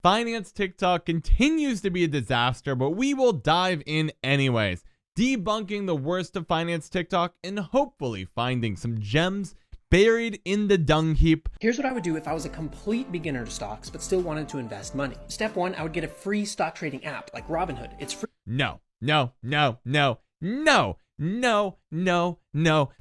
Finance TikTok continues to be a disaster, but we will dive in anyways, debunking the worst of finance TikTok and hopefully finding some gems buried in the dung heap. Here's what I would do if I was a complete beginner to stocks but still wanted to invest money. Step 1, I would get a free stock trading app like Robinhood. It's free. No.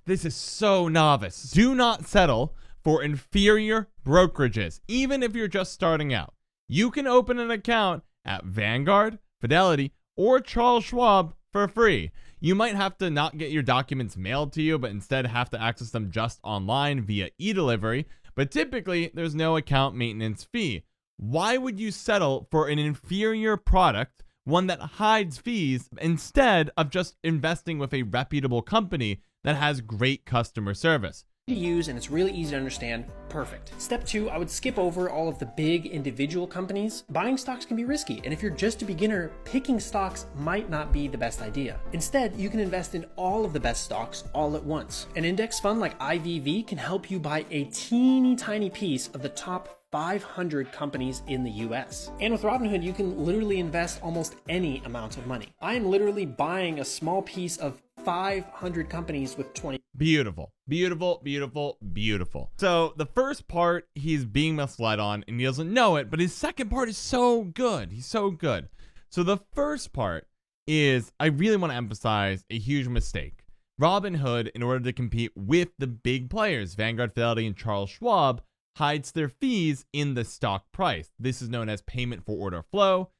This is so novice. Do not settle for inferior brokerages, even if you're just starting out. You can open an account at Vanguard, Fidelity, or Charles Schwab for free. You might have to not get your documents mailed to you, but instead have to access them just online via e-delivery. But typically, there's no account maintenance fee. Why would you settle for an inferior product, one that hides fees, instead of just investing with a reputable company that has great customer service? To use and it's really easy to understand. Perfect. Step 2, I would skip over all of the big individual companies. Buying stocks can be risky, and if you're just a beginner, picking stocks might not be the best idea. Instead, you can invest in all of the best stocks all at once. An index fund like IVV can help you buy a teeny tiny piece of the top 500 companies in the US. And with Robinhood, you can literally invest almost any amount of money. I am literally buying a small piece of 500 companies with 20. Beautiful. So the first part he's being misled on and he doesn't know it, but his second part is so good. He's so good. So the first part is, I really want to emphasize a huge mistake. Robinhood, in order to compete with the big players, Vanguard, Fidelity, and Charles Schwab, hides their fees in the stock price. This is known as payment for order flow.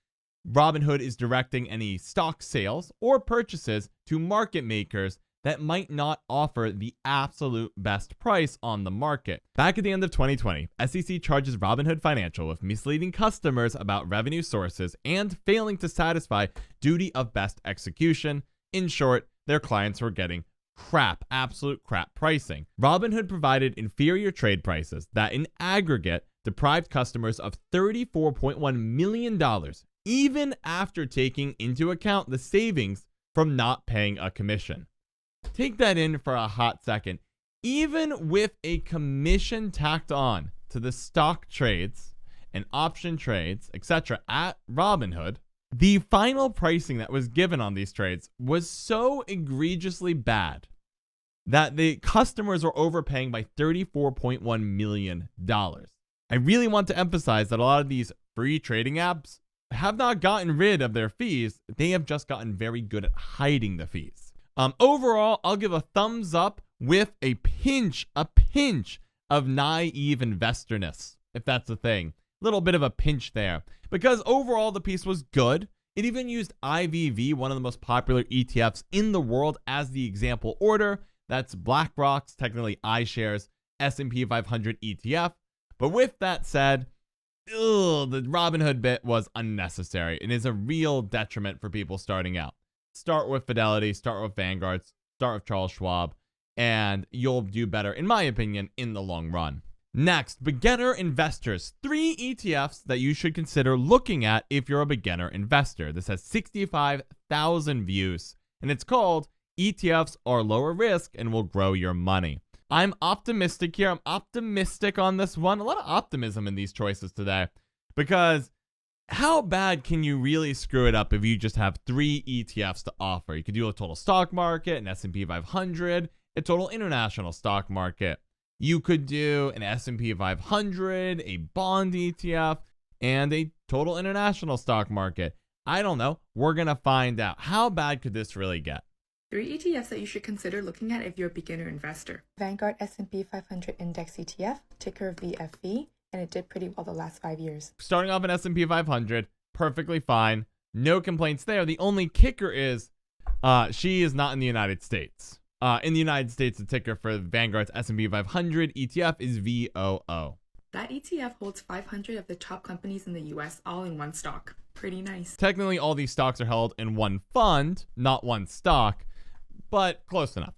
Robinhood is directing any stock sales or purchases to market makers that might not offer the absolute best price on the market. Back at the end of 2020, SEC charges Robinhood Financial with misleading customers about revenue sources and failing to satisfy duty of best execution. In short, their clients were getting absolute crap pricing. Robinhood provided inferior trade prices that in aggregate deprived customers of $34.1 million, even after taking into account the savings from not paying a commission. Take that in for a hot second. Even with a commission tacked on to the stock trades and option trades, etc. at Robinhood, the final pricing that was given on these trades was so egregiously bad that the customers were overpaying by $34.1 million. I really want to emphasize that a lot of these free trading apps have not gotten rid of their fees. They have just gotten very good at hiding the fees. Overall, I'll give a thumbs up with a pinch of naive investorness, if that's a thing. Little bit of a pinch there, because overall the piece was good. It even used IVV, one of the most popular ETFs in the world, as the example order. That's BlackRock's, technically iShares, S&P 500 ETF. But with that said, the Robinhood bit was unnecessary and is a real detriment for people starting out. Start with Fidelity, start with Vanguard, start with Charles Schwab, and you'll do better, in my opinion, in the long run. Next, beginner investors. 3 ETFs that you should consider looking at if you're a beginner investor. This has 65,000 views, and it's called ETFs Are Lower Risk and Will Grow Your Money. I'm optimistic here. I'm optimistic on this one. A lot of optimism in these choices today, because how bad can you really screw it up if you just have 3 ETFs to offer? You could do a total stock market, an S&P 500, a total international stock market. You could do an S&P 500, a bond ETF, and a total international stock market. I don't know. We're going to find out. How bad could this really get? 3 ETFs that you should consider looking at if you're a beginner investor. Vanguard S&P 500 Index ETF, ticker VFV, and it did pretty well the last 5 years. Starting off an S&P 500, perfectly fine. No complaints there. The only kicker is she is not in the United States. In the United States, the ticker for Vanguard's S&P 500 ETF is VOO. That ETF holds 500 of the top companies in the US all in one stock. Pretty nice. Technically, all these stocks are held in one fund, not one stock, but close enough.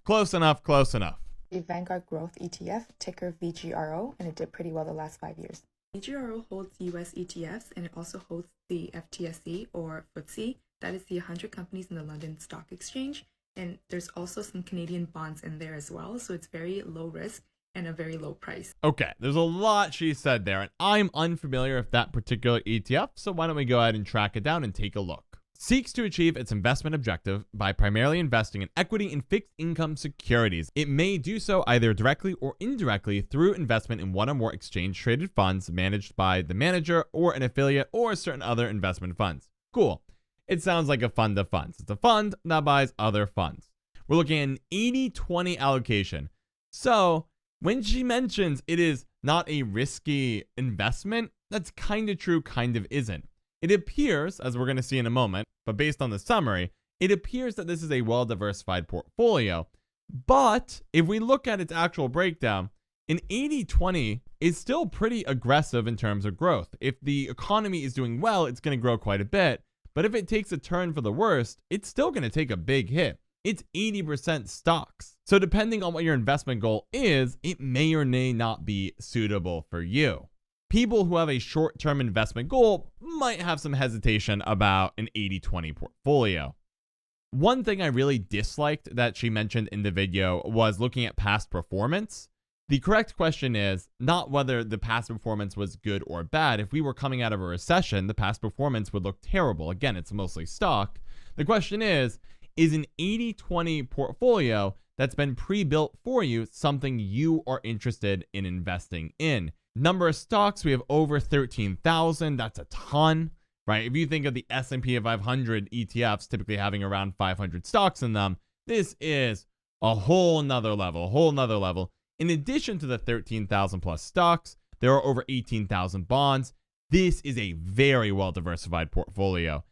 The Vanguard Growth ETF, ticker VGRO, and it did pretty well the last 5 years. VGRO holds US ETFs, and it also holds the FTSE or FTSE. That is the 100 companies in the London Stock Exchange. And there's also some Canadian bonds in there as well. So it's very low risk and a very low price. Okay, there's a lot she said there, and I'm unfamiliar with that particular ETF, so why don't we go ahead and track it down and take a look. Seeks to achieve its investment objective by primarily investing in equity and fixed income securities. It may do so either directly or indirectly through investment in one or more exchange-traded funds managed by the manager or an affiliate or certain other investment funds. Cool. It sounds like a fund of funds. It's a fund that buys other funds. We're looking at an 80-20 allocation. So when she mentions it is not a risky investment, that's kind of true, kind of isn't. It appears, as we're going to see in a moment, but based on the summary, it appears that this is a well-diversified portfolio. But if we look at its actual breakdown, an 80-20 is still pretty aggressive in terms of growth. If the economy is doing well, it's going to grow quite a bit. But if it takes a turn for the worst, it's still going to take a big hit. It's 80% stocks. So depending on what your investment goal is, it may or may not be suitable for you. People who have a short-term investment goal might have some hesitation about an 80-20 portfolio. One thing I really disliked that she mentioned in the video was looking at past performance. The correct question is not whether the past performance was good or bad. If we were coming out of a recession, the past performance would look terrible. Again, it's mostly stock. The question is an 80-20 portfolio that's been pre-built for you something you are interested in investing in? Number of stocks, we have over 13,000. That's a ton, right? If you think of the S&P 500 ETFs typically having around 500 stocks in them, this is a whole nother level. In addition to the 13,000 plus stocks, there are over 18,000 bonds. This is a very well-diversified portfolio.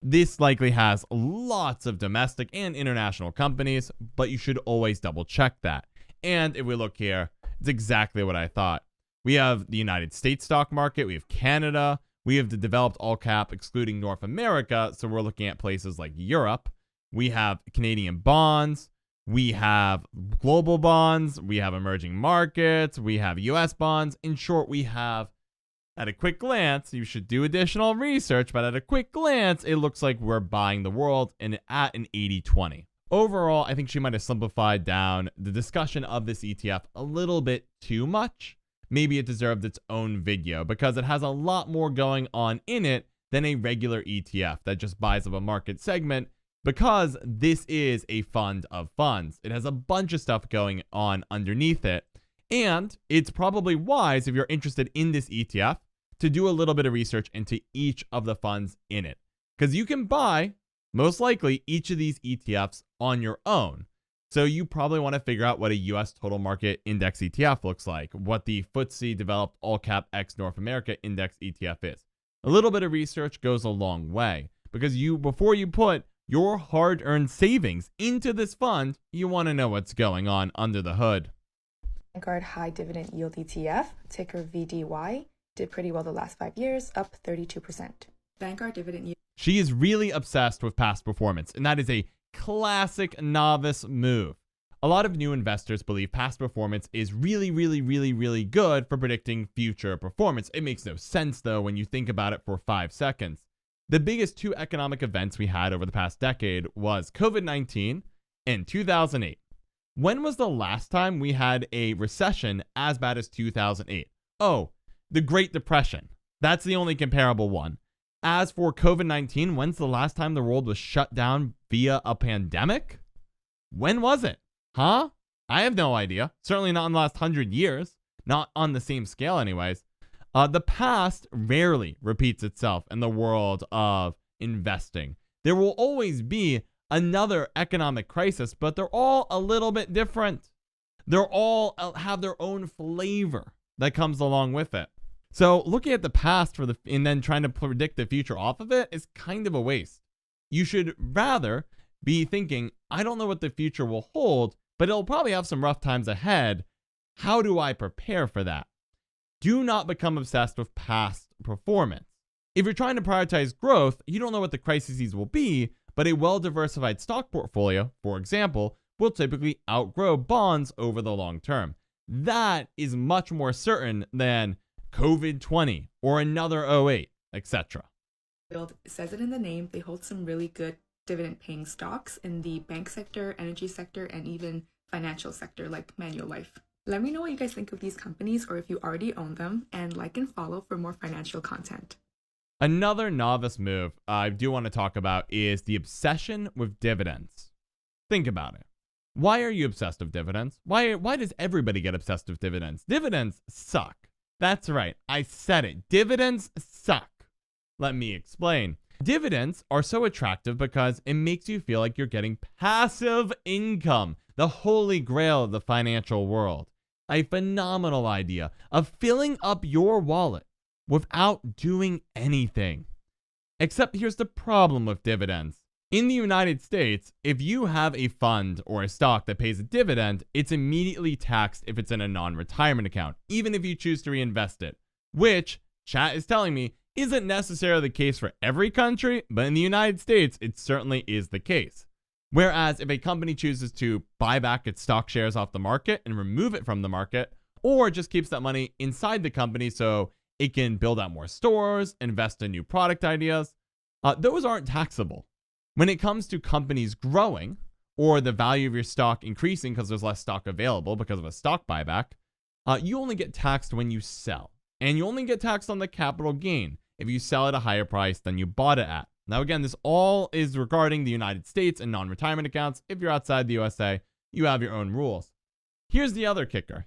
This likely has lots of domestic and international companies, but you should always double check that. And if we look here, it's exactly what I thought. We have the United States stock market, we have Canada, we have the developed all cap excluding North America, so we're looking at places like Europe. We have Canadian bonds, we have global bonds, we have emerging markets, we have US bonds. In short, we have, at a quick glance, you should do additional research, but at a quick glance, it looks like we're buying the world and at an 80-20. Overall, I think she might have simplified down the discussion of this ETF a little bit too much. Maybe it deserved its own video because it has a lot more going on in it than a regular ETF that just buys up a market segment, because this is a fund of funds. It has a bunch of stuff going on underneath it, and it's probably wise if you're interested in this ETF to do a little bit of research into each of the funds in it, because you can buy, most likely, each of these ETFs on your own. So you probably want to figure out what a US total market index ETF looks like, what the FTSE developed all cap X North America index ETF is. A little bit of research goes a long way, because before you put your hard-earned savings into this fund, you want to know what's going on under the hood. Vanguard High Dividend Yield ETF, ticker VDY, did pretty well the last 5 years, up 32%. Vanguard Dividend Yield. She is really obsessed with past performance, and that is a classic novice move. A lot of new investors believe past performance is really good for predicting future performance. It makes no sense, though, when you think about it for 5 seconds. The biggest two economic events we had over the past decade was COVID-19 and 2008. When was the last time we had a recession as bad as 2008? Oh, the Great Depression. That's the only comparable one. As for COVID-19, when's the last time the world was shut down via a pandemic? When was it? Huh? I have no idea. Certainly not in the last 100 years. Not on the same scale anyways. The past rarely repeats itself in the world of investing. There will always be another economic crisis, but they're all a little bit different. They're all have their own flavor that comes along with it. So looking at the past and then trying to predict the future off of it is kind of a waste. You should rather be thinking, I don't know what the future will hold, but it'll probably have some rough times ahead. How do I prepare for that? Do not become obsessed with past performance. If you're trying to prioritize growth, you don't know what the crises will be, but a well-diversified stock portfolio, for example, will typically outgrow bonds over the long term. That is much more certain than COVID-20 or another 08, etc. It says it in the name. They hold some really good dividend-paying stocks in the bank sector, energy sector, and even financial sector like Manulife. Let me know what you guys think of these companies or if you already own them, and like and follow for more financial content. Another novice move I do want to talk about is the obsession with dividends. Think about it. Why are you obsessed with dividends? Why does everybody get obsessed with dividends? Dividends suck. That's right. I said it. Dividends suck. Let me explain. Dividends are so attractive because it makes you feel like you're getting passive income, the holy grail of the financial world. A phenomenal idea of filling up your wallet without doing anything. Except here's the problem with dividends. In the United States, if you have a fund or a stock that pays a dividend, it's immediately taxed if it's in a non-retirement account, even if you choose to reinvest it, which, chat is telling me, isn't necessarily the case for every country, but in the United States, it certainly is the case. Whereas if a company chooses to buy back its stock shares off the market and remove it from the market, or just keeps that money inside the company so it can build out more stores, invest in new product ideas, those aren't taxable. When it comes to companies growing, or the value of your stock increasing because there's less stock available because of a stock buyback, you only get taxed when you sell. And you only get taxed on the capital gain if you sell at a higher price than you bought it at. Now, again, this all is regarding the United States and non-retirement accounts. If you're outside the USA, you have your own rules. Here's the other kicker.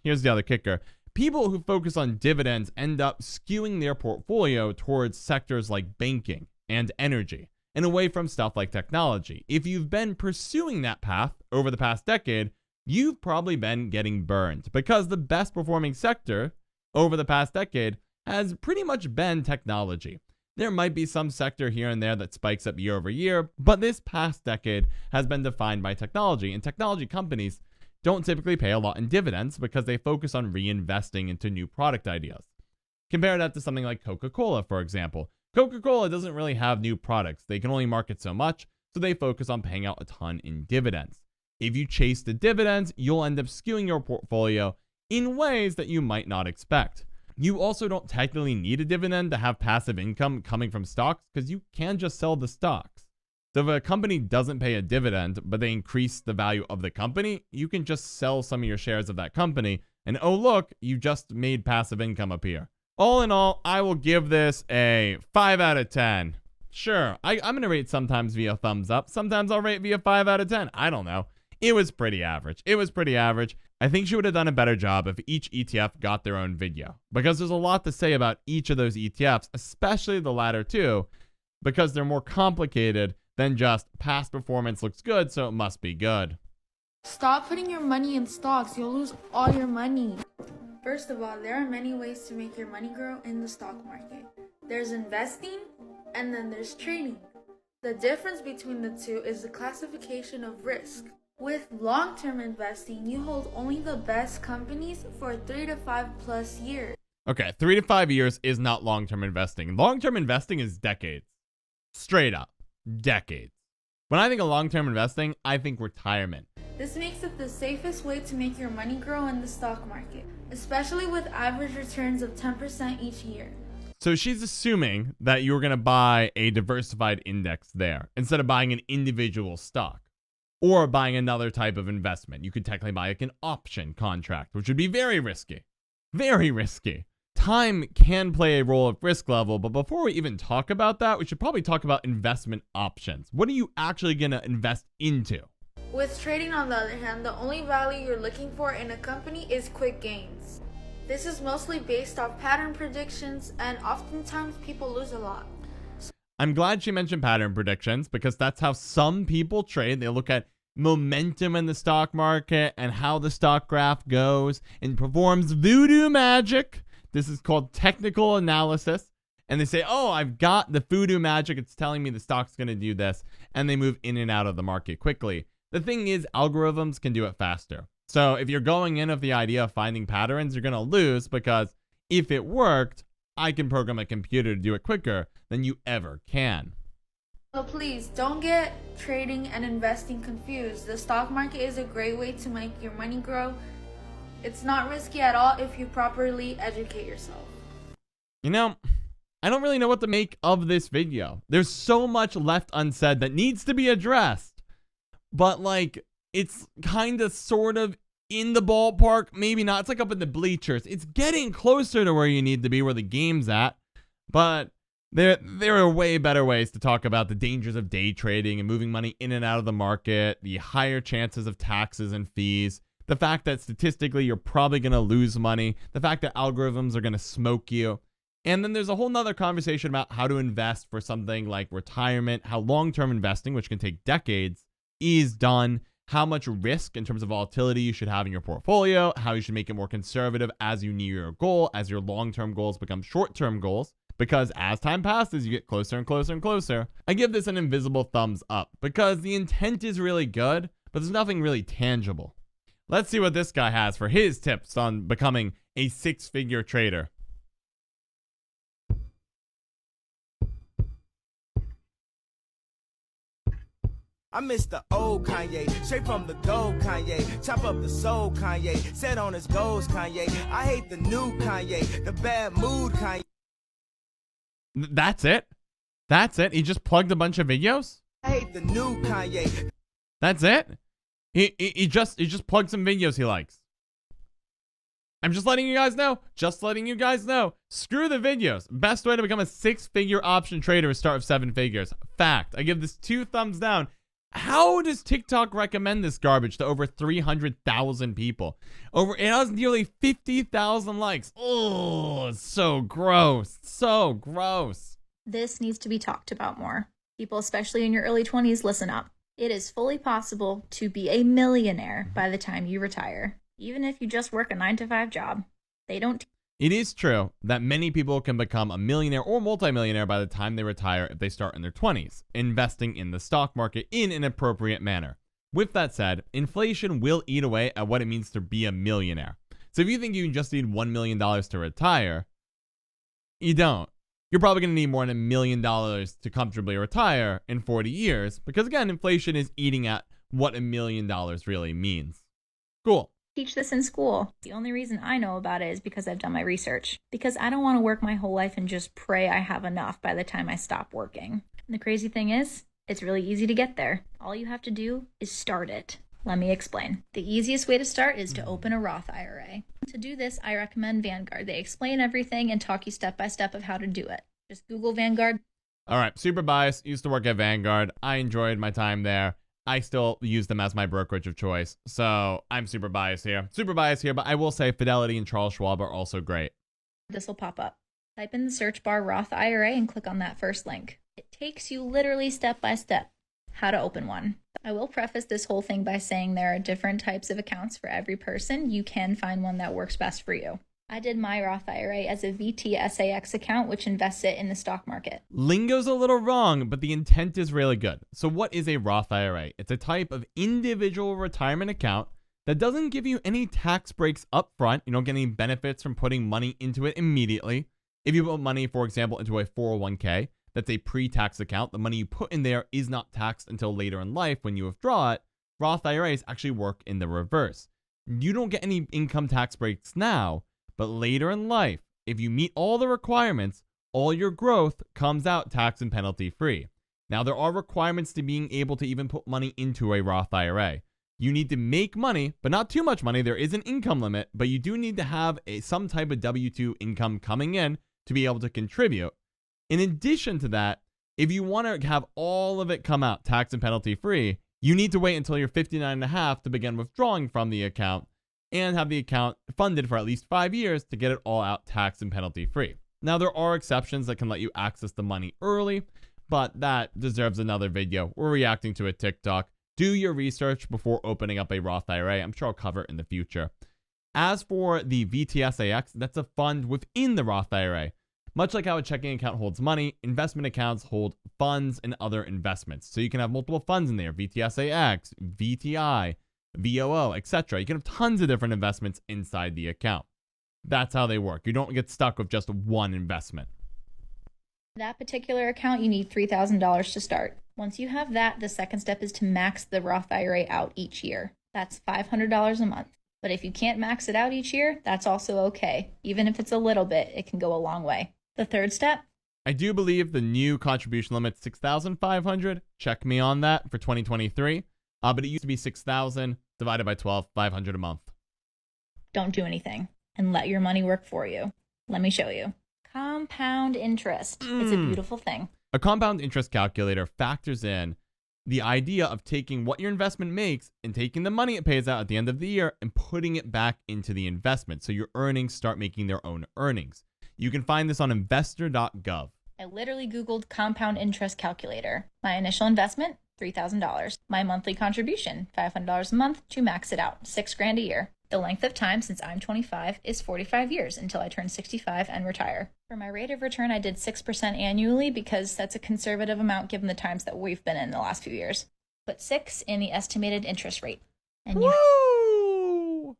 People who focus on dividends end up skewing their portfolio towards sectors like banking and energy and away from stuff like technology. If you've been pursuing that path over the past decade, you've probably been getting burned because the best performing sector over the past decade has pretty much been technology. There might be some sector here and there that spikes up year over year, but this past decade has been defined by technology, and technology companies don't typically pay a lot in dividends because they focus on reinvesting into new product ideas. Compare that to something like Coca-Cola, for example. Coca-Cola doesn't really have new products. They can only market so much, so they focus on paying out a ton in dividends. If you chase the dividends, you'll end up skewing your portfolio in ways that you might not expect. You also don't technically need a dividend to have passive income coming from stocks because you can just sell the stocks. So if a company doesn't pay a dividend, but they increase the value of the company, you can just sell some of your shares of that company and oh look, you just made passive income appear. All in all, I will give this a 5 out of 10. Sure, I'm going to rate sometimes via thumbs up. Sometimes I'll rate via 5 out of 10. I don't know. It was pretty average. I think she would have done a better job if each ETF got their own video, because there's a lot to say about each of those ETFs, especially the latter two, because they're more complicated than just past performance looks good, so it must be good. Stop putting your money in stocks. You'll lose all your money. First of all, there are many ways to make your money grow in the stock market. There's investing, and then there's trading. The difference between the two is the classification of risk. With long-term investing, you hold only the best companies for 3 to 5 plus years. Okay, 3 to 5 years is not long-term investing. Long-term investing is decades. Straight up. Decades. When I think of long-term investing, I think retirement. This makes it the safest way to make your money grow in the stock market, especially with average returns of 10% each year. So she's assuming that you're going to buy a diversified index there instead of buying an individual stock or buying another type of investment. You could technically buy like an option contract, which would be very risky. Very risky. Time can play a role of risk level, but before we even talk about that, we should probably talk about investment options. What are you actually going to invest into? With trading, on the other hand, the only value you're looking for in a company is quick gains. This is mostly based off pattern predictions, and oftentimes people lose a lot. I'm glad she mentioned pattern predictions because that's how some people trade. They look at momentum in the stock market and how the stock graph goes and performs voodoo magic. This is called technical analysis. And they say, oh, I've got the voodoo magic. It's telling me the stock's going to do this. And they move in and out of the market quickly. The thing is, algorithms can do it faster. So if you're going in with the idea of finding patterns, you're going to lose because if it worked, I can program a computer to do it quicker than you ever can. So please, don't get trading and investing confused. The stock market is a great way to make your money grow. It's not risky at all if you properly educate yourself. You know, I don't really know what to make of this video. There's so much left unsaid that needs to be addressed. But like, it's kind of sort of in the ballpark, maybe not. It's like up in the bleachers. It's getting closer to where you need to be, where the game's at. But there are way better ways to talk about the dangers of day trading and moving money in and out of the market, the higher chances of taxes and fees, the fact that statistically you're probably going to lose money, the fact that algorithms are going to smoke you. And then there's a whole nother conversation about how to invest for something like retirement, how long-term investing, which can take decades, is done, how much risk in terms of volatility you should have in your portfolio, how you should make it more conservative as you near your goal, as your long-term goals become short-term goals, because as time passes, you get closer and closer and closer. I give this an invisible thumbs up because the intent is really good, but there's nothing really tangible. Let's see what this guy has for his tips on becoming a six-figure trader. I miss the old Kanye, straight from the gold Kanye. Chop up the soul Kanye, set on his goals Kanye. I hate the new Kanye, the bad mood Kanye. That's it? That's it? He just plugged a bunch of videos? I hate the new Kanye. That's it? He just plugged some videos he likes. I'm just letting you guys know. Just letting you guys know. Screw the videos. Best way to become a six-figure option trader is start with 7 figures. Fact. I give this 2 thumbs down. How does TikTok recommend this garbage to over 300,000 people? It has nearly 50,000 likes. Oh, it's so gross. So gross. This needs to be talked about more. People, especially in your early 20s, listen up. It is fully possible to be a millionaire by the time you retire, even if you just work a 9-to-5 job. They don't. It is true that many people can become a millionaire or multimillionaire by the time they retire if they start in their 20s, investing in the stock market in an appropriate manner. With that said, inflation will eat away at what it means to be a millionaire. So if you think you just need $1 million to retire, you don't. You're probably going to need more than $1 million to comfortably retire in 40 years, because again, inflation is eating at what $1 million really means. Cool. Teach this in school. The only reason I know about it is because I've done my research. Because I don't want to work my whole life and just pray I have enough by the time I stop working. And the crazy thing is, it's really easy to get there. All you have to do is start it. Let me explain. The easiest way to start is to open a Roth IRA. To do this, I recommend Vanguard. They explain everything and talk you step by step of how to do it. Just Google Vanguard. All right, super biased. Used to work at Vanguard. I enjoyed my time there. I still use them as my brokerage of choice. So I'm super biased here. But I will say Fidelity and Charles Schwab are also great. This will pop up. Type in the search bar Roth IRA and click on that first link. It takes you literally step by step how to open one. I will preface this whole thing by saying there are different types of accounts for every person. You can find one that works best for you. I did my Roth IRA as a VTSAX account, which invests it in the stock market. Lingo's a little wrong, but the intent is really good. So what is a Roth IRA? It's a type of individual retirement account that doesn't give you any tax breaks up front. You don't get any benefits from putting money into it immediately. If you put money, for example, into a 401k, that's a pre-tax account. The money you put in there is not taxed until later in life when you withdraw it. Roth IRAs actually work in the reverse. You don't get any income tax breaks now, but later in life, if you meet all the requirements, all your growth comes out tax and penalty free. Now, there are requirements to being able to even put money into a Roth IRA. You need to make money, but not too much money. There is an income limit, but you do need to have some type of W-2 income coming in to be able to contribute. In addition to that, if you want to have all of it come out tax and penalty free, you need to wait until you're 59 and a half to begin withdrawing from the account and have the account funded for at least 5 years to get it all out tax and penalty free. Now, there are exceptions that can let you access the money early, but that deserves another video. We're reacting to a TikTok. Do your research before opening up a Roth IRA. I'm sure I'll cover it in the future. As for the VTSAX, that's a fund within the Roth IRA. Much like how a checking account holds money, investment accounts hold funds and other investments. So you can have multiple funds in there, VTSAX, VTI, VOO, etc. You can have tons of different investments inside the account. That's how they work. You don't get stuck with just one investment. That particular account, you need $3,000 to start. Once you have that, the second step is to max the Roth IRA out each year. That's $500 a month. But if you can't max it out each year, that's also okay. Even if it's a little bit, it can go a long way. The third step? I do believe the new contribution limit is $6,500. Check me on that for 2023. But it used to be $6,000 divided by 12, $500 a month. Don't do anything and let your money work for you. Let me show you. Compound interest. It's a beautiful thing. A compound interest calculator factors in the idea of taking what your investment makes and taking the money it pays out at the end of the year and putting it back into the investment. So your earnings start making their own earnings. You can find this on investor.gov. I literally Googled compound interest calculator. My initial investment, $3,000. My monthly contribution, $500 a month to max it out, $6,000 a year. The length of time since I'm 25 is 45 years until I turn 65 and retire. For my rate of return, I did 6% annually because that's a conservative amount given the times that we've been in the last few years. Put 6 in the estimated interest rate. And you Woo!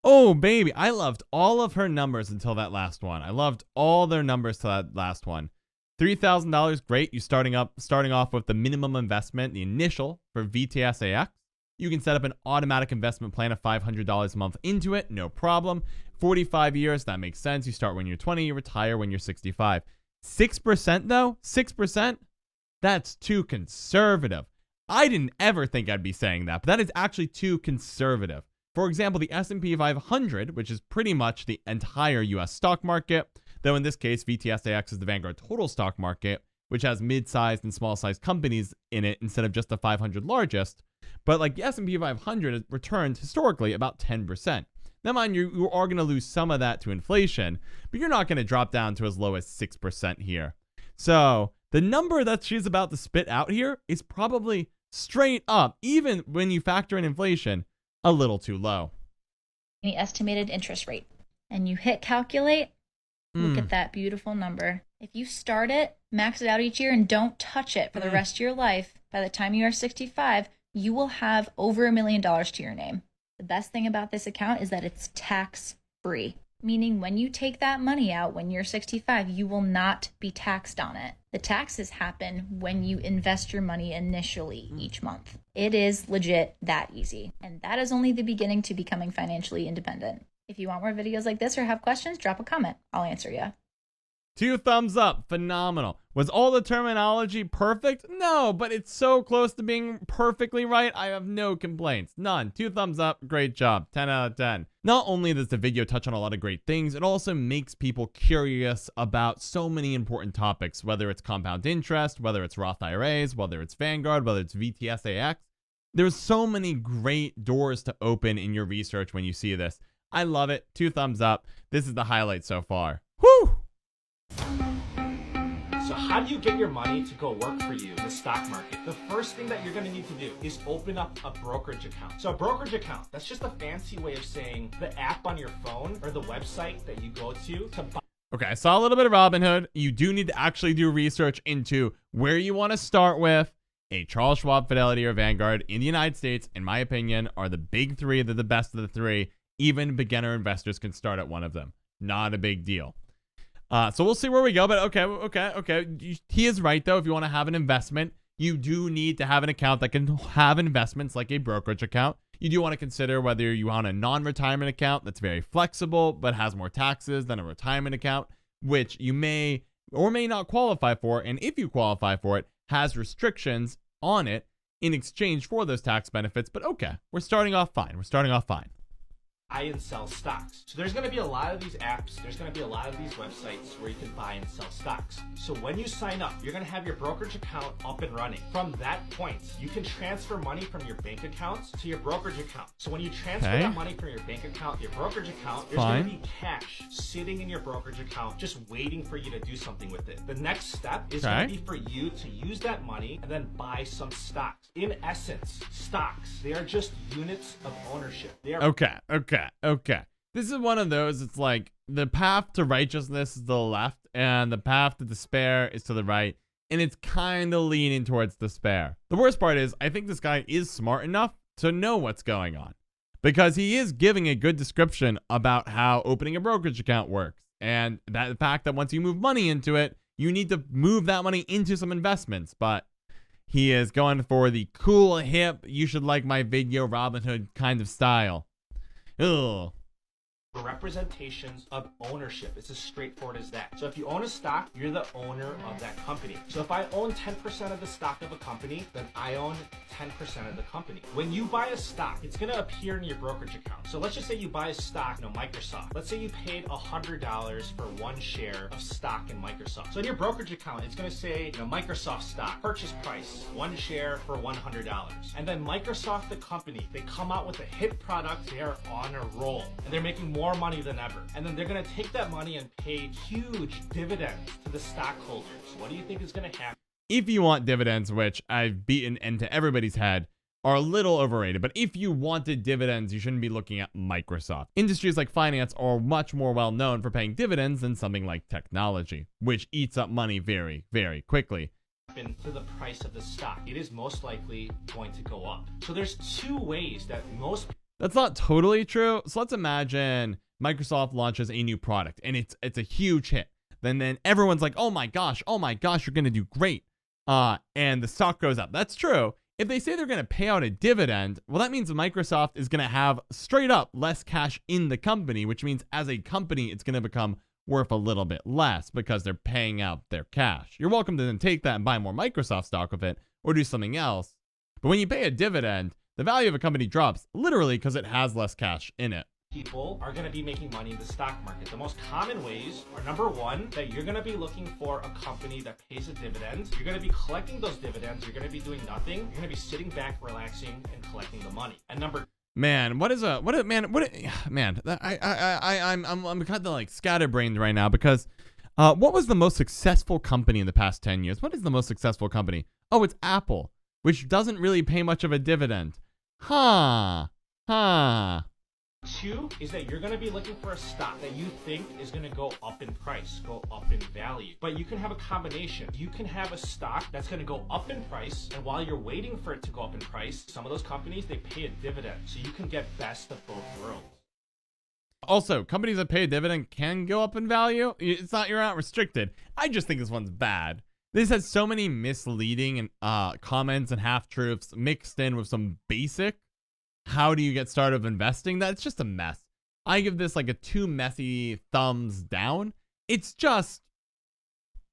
Oh, baby. I loved all of her numbers until that last one. I loved all their numbers to that last one. $3,000, great. You're starting off with the minimum investment, the initial for VTSAX. You can set up an automatic investment plan of $500 a month into it, no problem. 45 years, that makes sense. You start when you're 20, you retire when you're 65. 6% though, 6%, that's too conservative. I didn't ever think I'd be saying that, but that is actually too conservative. For example, the S&P 500, which is pretty much the entire US stock market, though in this case, VTSAX is the Vanguard total stock market, which has mid-sized and small-sized companies in it instead of just the 500 largest. But like the S&P 500 has returned historically about 10%. Now, mind you are going to lose some of that to inflation, but you're not going to drop down to as low as 6% here. So the number that she's about to spit out here is probably straight up, even when you factor in inflation, a little too low. the estimated interest rate. And you hit calculate. Look at that beautiful number. If you start it, max it out each year, and don't touch it for the rest of your life, by the time you are 65, you will have over $1 million to your name. The best thing about this account is that it's tax-free, meaning when you take that money out when you're 65, you will not be taxed on it. The taxes happen when you invest your money initially each month. It is legit that easy. And that is only the beginning to becoming financially independent. If you want more videos like this or have questions, drop a comment. I'll answer you. 2 thumbs up. Phenomenal. Was all the terminology perfect? No, but it's so close to being perfectly right. I have no complaints. None. 2 thumbs up. Great job. 10 out of 10. Not only does the video touch on a lot of great things, it also makes people curious about so many important topics, whether it's compound interest, whether it's Roth IRAs, whether it's Vanguard, whether it's VTSAX. There's so many great doors to open in your research when you see this. I love it. 2 thumbs up. This is the highlight so far. Woo! So how do you get your money to go work for you in the stock market? The first thing that you're going to need to do is open up a brokerage account. So a brokerage account, that's just a fancy way of saying the app on your phone or the website that you go to buy. Okay, I saw a little bit of Robinhood. You do need to actually do research into where you want to start with. A Charles Schwab, Fidelity, or Vanguard in the United States, in my opinion, are the big three. They're the best of the three. Even beginner investors can start at one of them. Not a big deal. So we'll see where we go, but okay. He is right, though. If you want to have an investment, you do need to have an account that can have investments like a brokerage account. You do want to consider whether you want a non-retirement account that's very flexible but has more taxes than a retirement account, which you may or may not qualify for, and if you qualify for it, has restrictions on it in exchange for those tax benefits. But okay, we're starting off fine. Buy and sell stocks. So there's going to be a lot of these apps, there's going to be a lot of these websites where you can buy and sell stocks. So when you sign up, you're going to have your brokerage account up and running. From that point, you can transfer money from your bank accounts to your brokerage account. So when you transfer that money from your bank account to your brokerage account, there's going to be cash sitting in your brokerage account just waiting for you to do something with it. The next step is going to be for you to use that money and then buy some stocks. In essence, stocks, they are just units of ownership. They are Okay. This is one of those, it's like the path to righteousness is to the left and the path to despair is to the right. And it's kind of leaning towards despair. The worst part is I think this guy is smart enough to know what's going on because he is giving a good description about how opening a brokerage account works. And that the fact that once you move money into it, you need to move that money into some investments. But he is going for the cool, hip, you should like my video Robinhood kind of style. Ugh. representations of ownership. It's as straightforward as that. So if you own a stock, you're the owner of that company. So if I own 10% of the stock of a company, then I own 10% of the company. When you buy a stock, it's going to appear in your brokerage account. So let's just say you buy a stock, Microsoft. Let's say you paid $100 for one share of stock in Microsoft. So in your brokerage account, it's going to say, Microsoft stock, purchase price, one share for $100. And then Microsoft, the company, they come out with a hit product. They are on a roll and they're making more money than ever. And then they're going to take that money and pay huge dividends to the stockholders. What do you think is going to happen? If you want dividends, which I've beaten into everybody's head, are a little overrated. But if you wanted dividends, you shouldn't be looking at Microsoft. Industries like finance are much more well known for paying dividends than something like technology, which eats up money very, very quickly. To the price of the stock, it is most likely going to go up. So there's two ways that most... That's not totally true. So let's imagine Microsoft launches a new product and it's a huge hit. Then everyone's like, oh my gosh, you're going to do great. And the stock goes up. That's true. If they say they're going to pay out a dividend, well, that means Microsoft is going to have straight up less cash in the company, which means as a company, it's going to become worth a little bit less because they're paying out their cash. You're welcome to then take that and buy more Microsoft stock with it or do something else. But when you pay a dividend, the value of a company drops literally because it has less cash in it. People are going to be making money in the stock market. The most common ways are, number one, that you're going to be looking for a company that pays a dividend. You're going to be collecting those dividends. You're going to be doing nothing. You're going to be sitting back, relaxing, and collecting the money. And number I'm kind of like scatterbrained right now because what was the most successful company in the past 10 years? What is the most successful company? Oh, it's Apple, which doesn't really pay much of a dividend. Two is that you're going to be looking for a stock that you think is going to go up in price, go up in value. But you can have a combination. You can have a stock that's going to go up in price, and while you're waiting for it to go up in price, some of those companies, they pay a dividend. So you can get best of both worlds. Also, companies that pay a dividend can go up in value. You're not restricted. I just think this one's bad. This has so many misleading and comments and half-truths mixed in with some basic how do you get started with investing? That's just a mess. I give this like a too messy thumbs down. It's just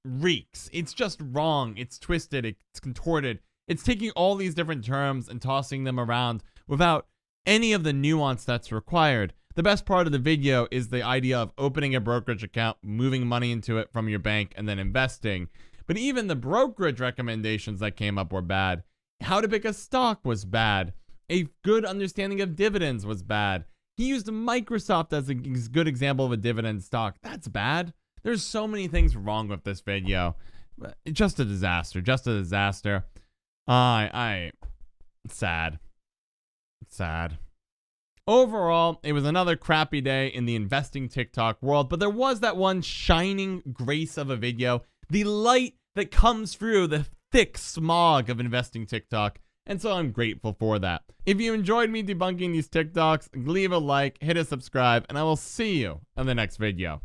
reeks. It's just wrong. It's twisted. It's contorted. It's taking all these different terms and tossing them around without any of the nuance that's required. The best part of the video is the idea of opening a brokerage account, moving money into it from your bank, and then investing. But even the brokerage recommendations that came up were bad. How to pick a stock was bad. A good understanding of dividends was bad. He used Microsoft as a good example of a dividend stock. That's bad. There's so many things wrong with this video. Just a disaster. Just a disaster. Sad. Sad. Overall, it was another crappy day in the investing TikTok world, but there was that one shining grace of a video. The light that comes through the thick smog of investing TikTok. And so I'm grateful for that. If you enjoyed me debunking these TikToks, leave a like, hit a subscribe, and I will see you in the next video.